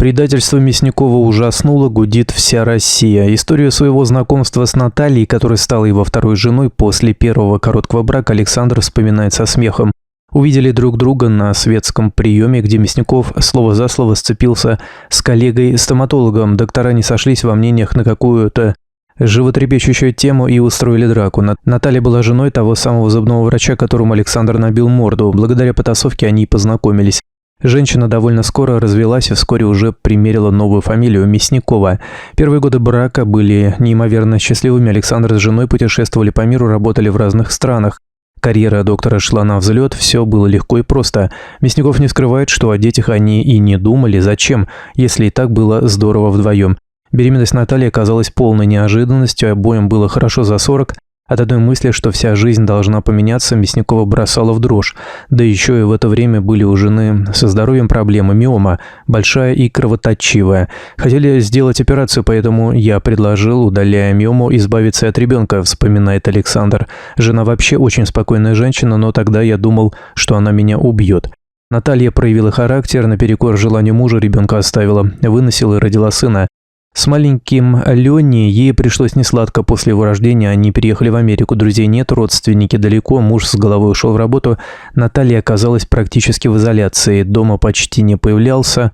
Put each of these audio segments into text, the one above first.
Предательство Мясникова ужаснуло, гудит вся Россия. Историю своего знакомства с Натальей, которая стала его второй женой после первого короткого брака, Александр вспоминает со смехом. Увидели друг друга на светском приеме, где Мясников слово за слово сцепился с коллегой-стоматологом. Доктора не сошлись во мнениях на какую-то животрепещущую тему и устроили драку. Наталья была женой того самого зубного врача, которому Александр набил морду. Благодаря потасовке они и познакомились. Женщина довольно скоро развелась и вскоре уже примерила новую фамилию – Мясникова. Первые годы брака были неимоверно счастливыми. Александр с женой путешествовали по миру, работали в разных странах. Карьера доктора шла на взлет, все было легко и просто. Мясников не скрывает, что о детях они и не думали. Зачем, если и так было здорово вдвоем? Беременность Натальи оказалась полной неожиданностью, обоим было хорошо за 40. От одной мысли, что вся жизнь должна поменяться, Мясникова бросала в дрожь. Да еще и в это время были у жены со здоровьем проблемы, миома, большая и кровоточивая. Хотели сделать операцию, поэтому я предложил, удаляя миому, избавиться от ребенка, вспоминает Александр. Жена вообще очень спокойная женщина, но тогда я думал, что она меня убьет. Наталья проявила характер, наперекор желанию мужа ребенка оставила, выносила и родила сына. С маленьким Леней ей пришлось несладко после его рождения, они переехали в Америку, друзей нет, родственники далеко, муж с головой ушел в работу, Наталья оказалась практически в изоляции, дома почти не появлялся,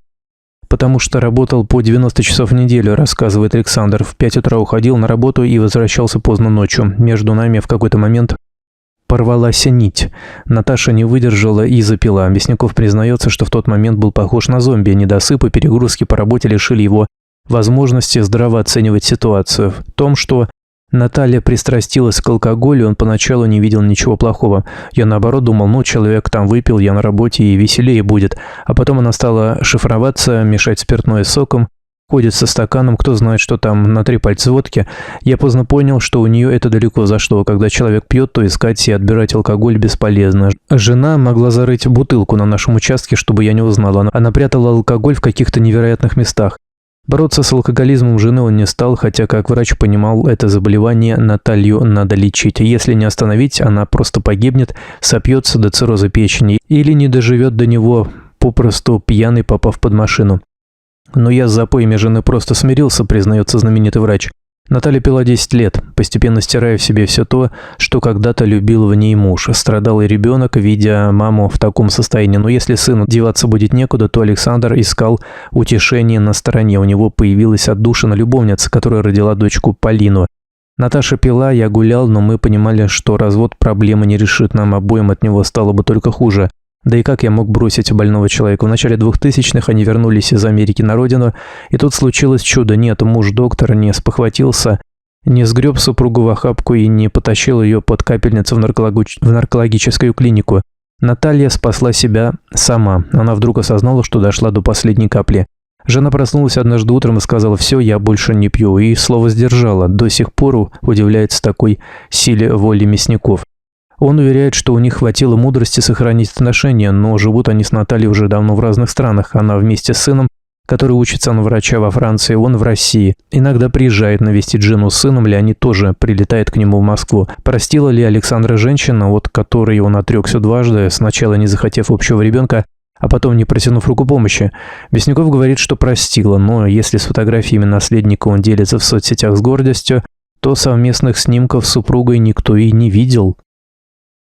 потому что работал по 90 часов в неделю, рассказывает Александр, в 5 утра уходил на работу и возвращался поздно ночью, между нами в какой-то момент порвалась нить. Наташа не выдержала и запила. Мясников признается, что в тот момент был похож на зомби, недосыпы, перегрузки по работе лишили его возможности здраво оценивать ситуацию. В том, что Наталья пристрастилась к алкоголю, он поначалу не видел ничего плохого. Я наоборот думал, человек там выпил, я на работе и веселее будет. А потом она стала шифроваться, мешать спиртное с соком, ходит со стаканом, кто знает, что там на 3 пальца водки. Я поздно понял, что у нее это далеко зашло. Когда человек пьет, то искать и отбирать алкоголь бесполезно. Жена могла зарыть бутылку на нашем участке, чтобы я не узнал. Она прятала алкоголь в каких-то невероятных местах. Бороться с алкоголизмом жены он не стал, хотя, как врач понимал, это заболевание Наталью надо лечить. Если не остановить, она просто погибнет, сопьется до цирроза печени или не доживет до него, попросту пьяный попав под машину. Но я с запоями жены просто смирился, признается знаменитый врач. Наталья пила 10 лет, постепенно стирая в себе все то, что когда-то любил в ней муж. Страдал и ребенок, видя маму в таком состоянии. Но если сыну деваться будет некуда, то Александр искал утешение на стороне. У него появилась отдушина любовница, которая родила дочку Полину. Наташа пила, я гулял, но мы понимали, что развод проблемы не решит. Нам обоим от него стало бы только хуже. Да и как я мог бросить больного человека? В начале 2000-х они вернулись из Америки на родину, и тут случилось чудо. Нет, муж-доктор не спохватился, не сгреб супругу в охапку и не потащил ее под капельницу в наркологическую клинику. Наталья спасла себя сама. Она вдруг осознала, что дошла до последней капли. Жена проснулась однажды утром и сказала: «Все, я больше не пью», и слово сдержала. До сих пор удивляется такой силе воли Мясников. Он уверяет, что у них хватило мудрости сохранить отношения, но живут они с Натальей уже давно в разных странах. Она вместе с сыном, который учится на врача во Франции, он в России. Иногда приезжает навестить жену с сыном, Леонид тоже прилетает к нему в Москву. Простила ли Александра женщина, от которой он отрекся дважды, сначала не захотев общего ребенка, а потом не протянув руку помощи? Мясников говорит, что простила, но если с фотографиями наследника он делится в соцсетях с гордостью, то совместных снимков с супругой никто и не видел.